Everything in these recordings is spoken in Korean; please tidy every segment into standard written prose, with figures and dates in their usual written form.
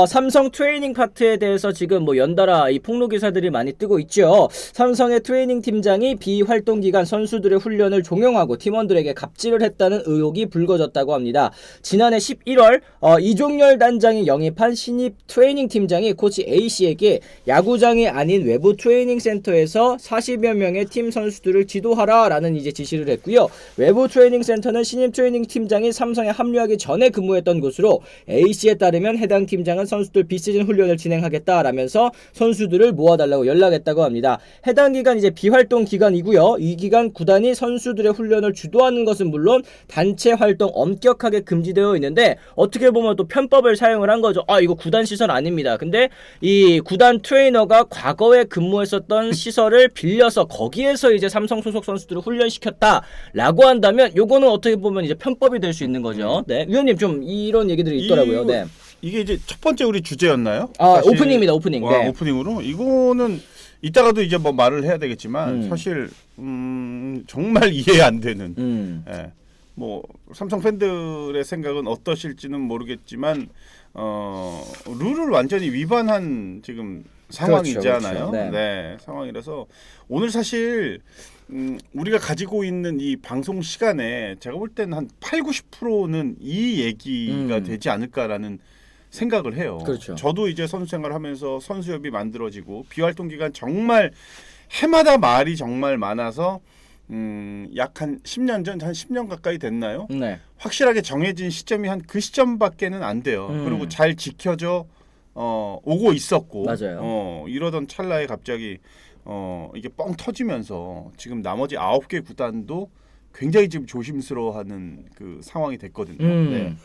삼성 트레이닝 파트에 대해서 지금 뭐 연달아 이 폭로 기사들이 많이 뜨고 있죠. 삼성의 트레이닝 팀장이 비활동 기간 선수들의 훈련을 종용하고 팀원들에게 갑질을 했다는 의혹이 불거졌다고 합니다. 지난해 11월 이종열 단장이 영입한 신입 트레이닝 팀장이 코치 A씨에게 야구장이 아닌 외부 트레이닝 센터에서 40여 명의 팀 선수들을 지도하라라는 이제 지시를 했고요. 외부 트레이닝 센터는 신입 트레이닝 팀장이 삼성에 합류하기 전에 근무했던 곳으로 A씨에 따르면 해당 팀장은 선수들 비시즌 훈련을 진행하겠다라면서 선수들을 모아달라고 연락했다고 합니다. 해당 기간 이제 비활동 기간이고요. 이 기간 구단이 선수들의 훈련을 주도하는 것은 물론 단체 활동 엄격하게 금지되어 있는데 어떻게 보면 또 편법을 사용을 한 거죠. 이거 구단 시설 아닙니다. 근데 이 구단 트레이너가 과거에 근무했었던 시설을 빌려서 거기에서 이제 삼성 소속 선수들을 훈련시켰다라고 한다면 요거는 어떻게 보면 이제 편법이 될 수 있는 거죠. 네. 위원님 좀 이런 얘기들이 있더라고요. 네. 이게 이제 첫 번째 우리 주제였나요? 오프닝입니다. 오프닝. 네. 오프닝으로 이거는 이따가도 이제 뭐 말을 해야 되겠지만 사실 정말 이해 안 되는 예. 뭐 삼성 팬들의 생각은 어떠실지는 모르겠지만 룰을 완전히 위반한 지금 상황이잖아요. 그렇죠. 네, 상황이라서 오늘 사실 우리가 가지고 있는 이 방송 시간에 제가 볼 때는 한 80-90%는 이 얘기가 되지 않을까라는 생각을 해요. 그렇죠. 저도 이제 선수 생활하면서 선수협이 만들어지고 비활동 기간 정말 해마다 말이 정말 많아서 약 한 10년 전, 한 10년 가까이 됐나요? 네. 확실하게 정해진 시점이 한 그 시점밖에는 안 돼요. 그리고 잘 지켜져 오고 있었고, 맞아요. 이러던 찰나에 갑자기 이게 뻥 터지면서 지금 나머지 9개 구단도 굉장히 지금 조심스러워하는 그 상황이 됐거든요. 네.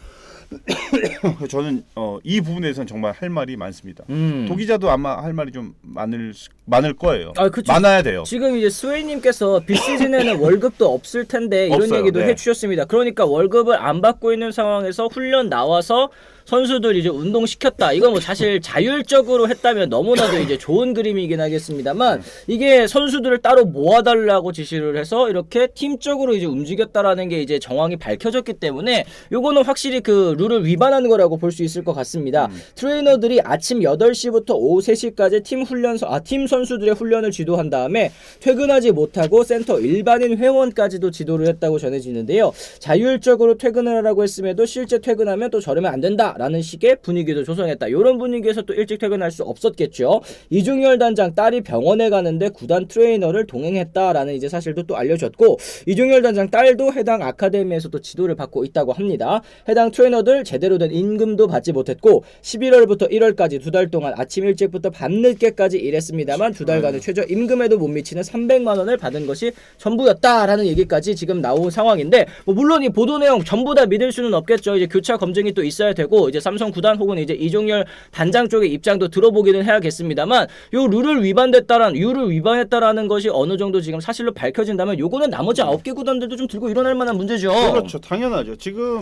저는 이 부분에서는 정말 할 말이 많습니다. 도기자도 아마 할 말이 좀 많을 거예요. 많아야 돼요. 지금 이제 스웨이님께서 비시즌에는 월급도 없을 텐데 이런 없어요. 얘기도 네. 해주셨습니다. 그러니까 월급을 안 받고 있는 상황에서 훈련 나와서 선수들 이제 운동시켰다. 이건 뭐 사실 자율적으로 했다면 너무나도 이제 좋은 그림이긴 하겠습니다만 이게 선수들을 따로 모아달라고 지시를 해서 이렇게 팀적으로 이제 움직였다라는 게 이제 정황이 밝혀졌기 때문에 요거는 확실히 그 룰을 위반하는 거라고 볼 수 있을 것 같습니다. 트레이너들이 아침 8시부터 오후 3시까지 팀 선수들의 훈련을 지도한 다음에 퇴근하지 못하고 센터 일반인 회원까지도 지도를 했다고 전해지는데요. 자율적으로 퇴근을 하라고 했음에도 실제 퇴근하면 또 저러면 안 된다. 라는 식의 분위기도 조성했다. 이런 분위기에서 또 일찍 퇴근할 수 없었겠죠. 이종열 단장 딸이 병원에 가는데 구단 트레이너를 동행했다라는 이제 사실도 또 알려졌고 이종열 단장 딸도 해당 아카데미에서 또 지도를 받고 있다고 합니다. 해당 트레이너들 제대로 된 임금도 받지 못했고 11월부터 1월까지 2달 동안 아침 일찍부터 밤늦게까지 일했습니다만 2달간의 최저 임금에도 못 미치는 300만 원을 받은 것이 전부였다라는 얘기까지 지금 나온 상황인데 뭐 물론 이 보도 내용 전부 다 믿을 수는 없겠죠. 이제 교차 검증이 또 있어야 되고 이제 삼성 구단 혹은 이제 이종열 단장 쪽의 입장도 들어보기는 해야겠습니다만 요 룰을 위반했다라는 것이 어느 정도 지금 사실로 밝혀진다면 요거는 나머지 9개 구단들도 좀 들고 일어날 만한 문제죠. 그렇죠. 당연하죠. 지금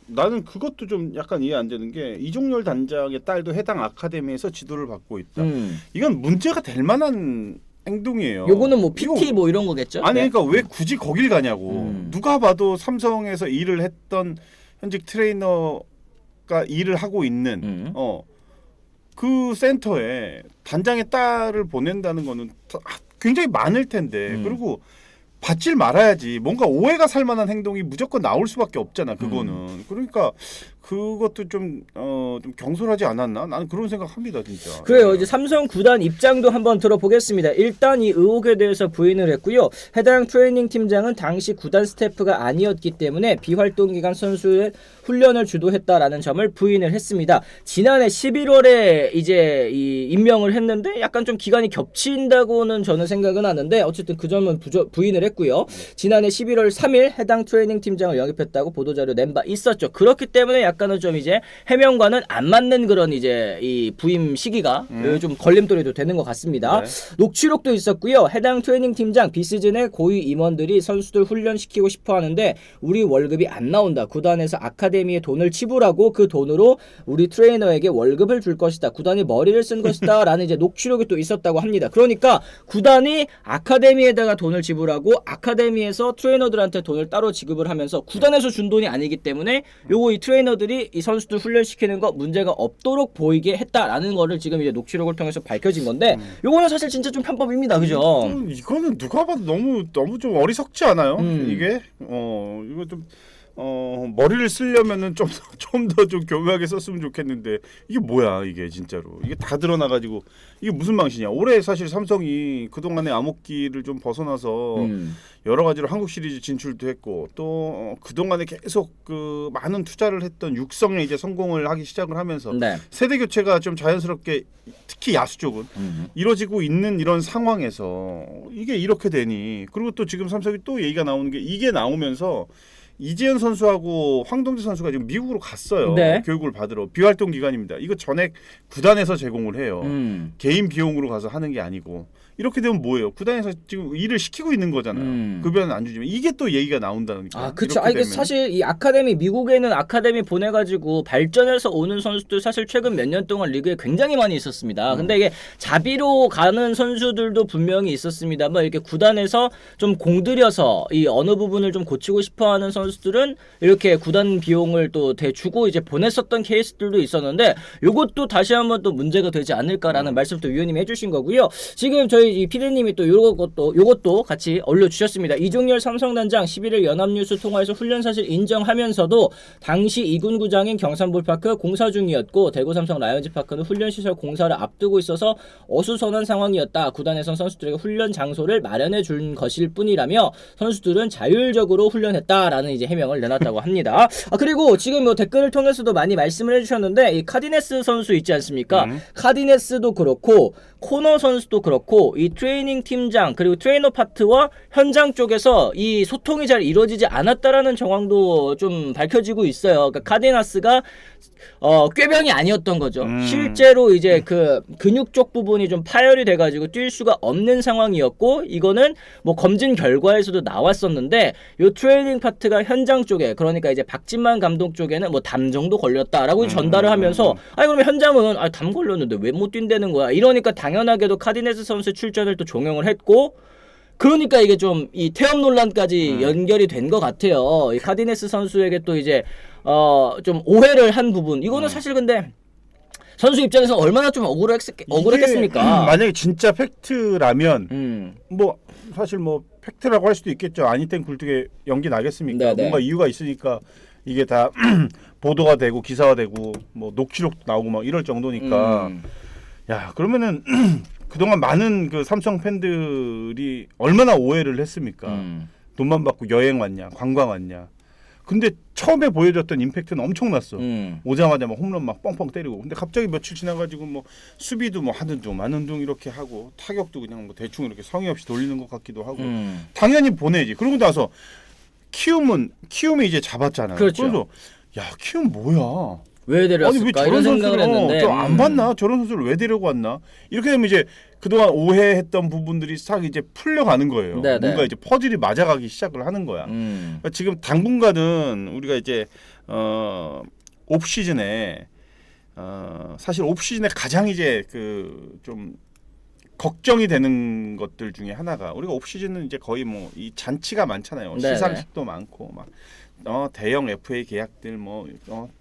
나는 그것도 좀 약간 이해 안 되는 게 이종열 단장의 딸도 해당 아카데미에서 지도를 받고 있다. 이건 문제가 될 만한 행동이에요. 요거는 뭐 PT 뭐 이런 거겠죠? 아니 네. 그러니까 왜 굳이 거길 가냐고. 누가 봐도 삼성에서 일을 했던 현직 트레이너가 일을 하고 있는 그 센터에 단장의 딸을 보낸다는 거는 굉장히 많을 텐데 그리고 받질 말아야지. 뭔가 오해가 살 만한 행동이 무조건 나올 수밖에 없잖아. 그거는. 그러니까 그것도 좀 경솔하지 않았나? 나는 그런 생각합니다, 진짜. 그래요. 이제 삼성 구단 입장도 한번 들어보겠습니다. 일단 이 의혹에 대해서 부인을 했고요. 해당 트레이닝 팀장은 당시 구단 스태프가 아니었기 때문에 비활동 기간 선수의 훈련을 주도했다라는 점을 부인을 했습니다. 지난해 11월에 이제 이 임명을 했는데 약간 좀 기간이 겹친다고는 저는 생각은 하는데 어쨌든 그 점은 부인을 했고요. 지난해 11월 3일 해당 트레이닝 팀장을 영입했다고 보도자료 낸 바 있었죠. 그렇기 때문에 약간은 좀 이제 해명과는 안 맞는 그런 이제 이 부임 시기가 좀 걸림돌이 되는 것 같습니다. 네. 녹취록도 있었고요. 해당 트레이닝 팀장 비시즌에 고위 임원들이 선수들 훈련시키고 싶어 하는데 우리 월급이 안 나온다. 구단에서 아카데미에 돈을 지불하고 그 돈으로 우리 트레이너에게 월급을 줄 것이다. 구단이 머리를 쓴 것이다. 라는 이제 녹취록이 또 있었다고 합니다. 그러니까 구단이 아카데미에다가 돈을 지불하고 아카데미에서 트레이너들한테 돈을 따로 지급을 하면서 구단에서 준 돈이 아니기 때문에 요거 이 트레이너들이 멤버들이 이 선수들 훈련시키는 거 문제가 없도록 보이게 했다라는 거를 지금 이제 녹취록을 통해서 밝혀진 건데 요거는 사실 진짜 좀 편법입니다. 그죠? 이거는 누가 봐도 너무 좀 어리석지 않아요? 이게 이거 좀 머리를 쓰려면은 좀 더 좀 교묘하게 썼으면 좋겠는데 이게 뭐야 이게 진짜로 이게 다 드러나가지고 이게 무슨 망신이야? 올해 사실 삼성이 그동안의 암흑기를 좀 벗어나서 여러 가지로 한국 시리즈 진출도 했고 또 그동안에 계속 그 많은 투자를 했던 육성에 이제 성공을 하기 시작을 하면서 네. 세대 교체가 좀 자연스럽게 특히 야수 쪽은 이루어지고 있는 이런 상황에서 이게 이렇게 되니 그리고 또 지금 삼성이 또 얘기가 나오는 게 이게 나오면서 이재현 선수하고 황동재 선수가 지금 미국으로 갔어요. 네. 교육을 받으러 비활동 기간입니다. 이거 전액 구단에서 제공을 해요. 개인 비용으로 가서 하는 게 아니고 이렇게 되면 뭐예요? 구단에서 지금 일을 시키고 있는 거잖아요. 급여는 안 주지만 이게 또 얘기가 나온다니까. 아, 그렇죠. 아, 이게 사실 이 아카데미 미국에는 아카데미 보내가지고 발전해서 오는 선수들 사실 최근 몇 년 동안 리그에 굉장히 많이 있었습니다. 근데 이게 자비로 가는 선수들도 분명히 있었습니다만 이렇게 구단에서 좀 공들여서 이 어느 부분을 좀 고치고 싶어하는 선수들은 이렇게 구단 비용을 또 대주고 이제 보냈었던 케이스들도 있었는데 요것도 다시 한번 또 문제가 되지 않을까라는 말씀도 위원님이 해주신 거고요. 지금 저희 이 피디님이 또 요것도 같이 올려주셨습니다. 이종열 삼성단장 11일 연합뉴스 통화에서 훈련 사실 인정하면서도 당시 이군구장인 경산볼파크 공사 중이었고 대구 삼성 라이온즈파크는 훈련시설 공사를 앞두고 있어서 어수선한 상황이었다. 구단에선 선수들에게 훈련 장소를 마련해 준 것일 뿐이라며 선수들은 자율적으로 훈련했다라는 이제 해명을 내놨다고 합니다. 아, 그리고 지금 뭐 댓글을 통해서도 많이 말씀을 해주셨는데 이 카디네스 선수 있지 않습니까? 카디네스도 그렇고 코너 선수도 그렇고 이 트레이닝 팀장 그리고 트레이너 파트와 현장 쪽에서 이 소통이 잘 이루어지지 않았다라는 정황도 좀 밝혀지고 있어요. 그러니까 카디나스가 꾀병이 아니었던 거죠. 실제로 이제 그 근육 쪽 부분이 좀 파열이 돼가지고 뛸 수가 없는 상황이었고 이거는 뭐 검진 결과에서도 나왔었는데 요 트레이닝 파트가 현장 쪽에 그러니까 이제 박진만 감독 쪽에는 뭐 담 정도 걸렸다라고 전달을 하면서 아니 그러면 현장은 담 걸렸는데 왜 못 뛴다는 거야 이러니까 당연하게도 카디네스 선수 출전을 또 종용을 했고 그러니까 이게 좀 이 퇴업 논란까지 연결이 된 것 같아요. 이 카디네스 선수에게 또 이제 좀 오해를 한 부분 이거는 사실 근데 선수 입장에서 얼마나 좀 억울했겠습니까? 만약에 진짜 팩트라면 뭐 사실 뭐 팩트라고 할 수도 있겠죠. 아니 땐 굴뚝에 연기 나겠습니까? 네네. 뭔가 이유가 있으니까 이게 다 보도가 되고 기사화되고 뭐 녹취록도 나오고 막 이럴 정도니까 야 그러면은 그동안 많은 그 삼성 팬들이 얼마나 오해를 했습니까? 돈만 받고 여행 왔냐, 관광 왔냐. 근데 처음에 보여줬던 임팩트는 엄청났어. 오자마자 막 홈런 막 뻥뻥 때리고. 근데 갑자기 며칠 지나가지고 뭐 수비도 뭐 하는 둥 마는 둥 이렇게 하고 타격도 그냥 뭐 대충 이렇게 성의 없이 돌리는 것 같기도 하고. 당연히 보내지. 그러고 나서 키움이 이제 잡았잖아요. 그렇죠. 그래서 야 키움 뭐야? 왜 데려왔을까 이런 생각을 했는데 안 봤나? 저런 선수를 왜 데려고 왔나? 이렇게 되면 이제 그동안 오해했던 부분들이 싹 이제 풀려가는 거예요. 네네. 뭔가 이제 퍼즐이 맞아가기 시작을 하는 거야. 그러니까 지금 당분간은 우리가 이제 옵 시즌에 사실 옵 시즌에 가장 이제 그 좀 걱정이 되는 것들 중에 하나가 우리가 옵 시즌은 이제 거의 뭐 이 잔치가 많잖아요. 네네. 시상식도 많고 막. 대형 FA 계약들 뭐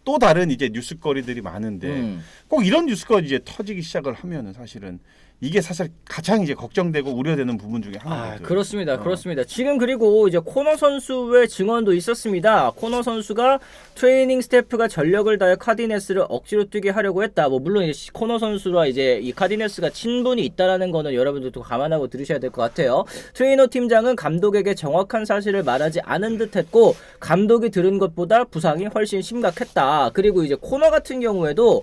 또 다른 이제 뉴스거리들이 많은데 꼭 이런 뉴스가 이제 터지기 시작을 하면은 사실은 이게 사실 가장 이제 걱정되고 우려되는 부분 중에 하나거든요. 그렇습니다. 그렇습니다. 지금 그리고 이제 코너 선수의 증언도 있었습니다. 코너 선수가 트레이닝 스태프가 전력을 다해 카디네스를 억지로 뛰게 하려고 했다. 뭐 물론 이제 코너 선수와 이제 이 카디네스가 친분이 있다라는 거는 여러분들도 감안하고 들으셔야 될 것 같아요. 트레이너 팀장은 감독에게 정확한 사실을 말하지 않은 듯했고 감독이 들은 것보다 부상이 훨씬 심각했다. 그리고 이제 코너 같은 경우에도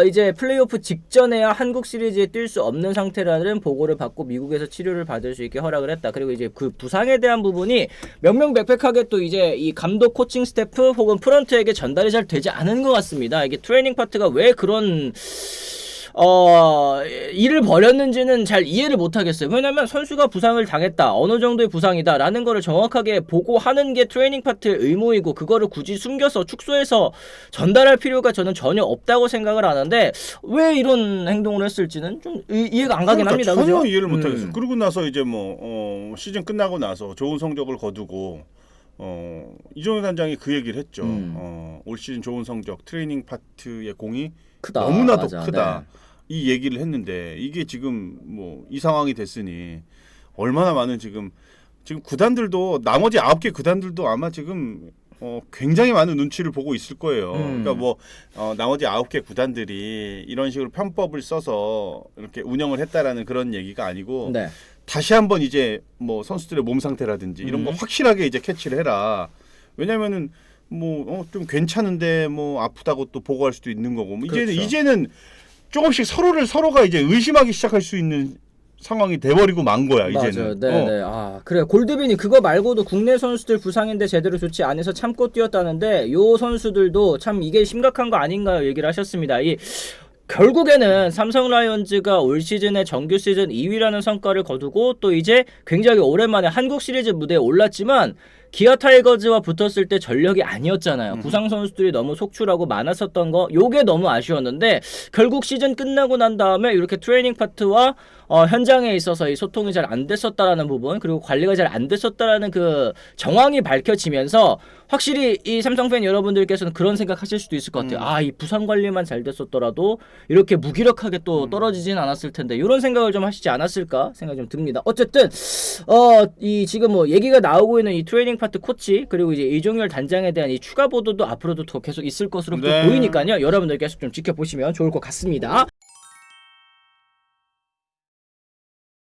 이제 플레이오프 직전에야 한국 시리즈에 뛸 수 없는 상태라는 보고를 받고 미국에서 치료를 받을 수 있게 허락을 했다. 그리고 이제 그 부상에 대한 부분이 명명백백하게 또 이제 이 감독 코칭 스태프 혹은 프런트에게 전달이 잘 되지 않은 것 같습니다. 이게 트레이닝 파트가 왜 그런 일을 벌였는지는 잘 이해를 못하겠어요. 왜냐면 선수가 부상을 당했다. 어느 정도의 부상이다. 라는 거를 정확하게 보고하는 게 트레이닝 파트의 의무이고 그거를 굳이 숨겨서 축소해서 전달할 필요가 저는 전혀 없다고 생각을 하는데 왜 이런 행동을 했을지는 좀 이해가 안 가긴 합니다. 전혀 그죠? 이해를 못하겠어요. 그러고 나서 이제 뭐 시즌 끝나고 나서 좋은 성적을 거두고 이종현 단장이 그 얘기를 했죠. 올 시즌 좋은 성적, 트레이닝 파트의 공이 크다. 너무나도 맞아. 크다. 네. 이 얘기를 했는데 이게 지금 뭐 이 상황이 됐으니 얼마나 많은 지금 구단들도 나머지 9개 구단들도 아마 지금 굉장히 많은 눈치를 보고 있을 거예요. 그러니까 뭐 나머지 9개 구단들이 이런 식으로 편법을 써서 이렇게 운영을 했다라는 그런 얘기가 아니고 네. 다시 한번 이제 뭐 선수들의 몸 상태라든지 이런 거 확실하게 이제 캐치를 해라. 왜냐면은 뭐 좀 괜찮은데 뭐 아프다고 또 보고할 수도 있는 거고. 뭐 그렇죠. 이제는 조금씩 서로가 이제 의심하기 시작할 수 있는 상황이 돼버리고 만 거야. 이제는. 네. 아 그래 골드빈이 그거 말고도 국내 선수들 부상인데 제대로 좋지 않아서 참고 뛰었다는데 요 선수들도 참 이게 심각한 거 아닌가요? 얘기를 하셨습니다. 결국에는 삼성 라이온즈가 올 시즌에 정규 시즌 2위라는 성과를 거두고 또 이제 굉장히 오랜만에 한국 시리즈 무대에 올랐지만 기아 타이거즈와 붙었을 때 전력이 아니었잖아요. 부상 선수들이 너무 속출하고 많았었던 거 요게 너무 아쉬웠는데 결국 시즌 끝나고 난 다음에 이렇게 트레이닝 파트와 현장에 있어서 이 소통이 잘 안 됐었다라는 부분 그리고 관리가 잘 안 됐었다라는 그 정황이 밝혀지면서 확실히 이 삼성 팬 여러분들께서는 그런 생각하실 수도 있을 것 같아요. 이 부상 관리만 잘 됐었더라도 이렇게 무기력하게 또 떨어지진 않았을 텐데 이런 생각을 좀 하시지 않았을까 생각이 좀 듭니다. 어쨌든 이 지금 뭐 얘기가 나오고 있는 이 트레이닝 파트 코치 그리고 이제 이종열 단장에 대한 이 추가 보도도 앞으로도 더 계속 있을 것으로 또 보이니까요. 여러분들 계속 좀 지켜보시면 좋을 것 같습니다.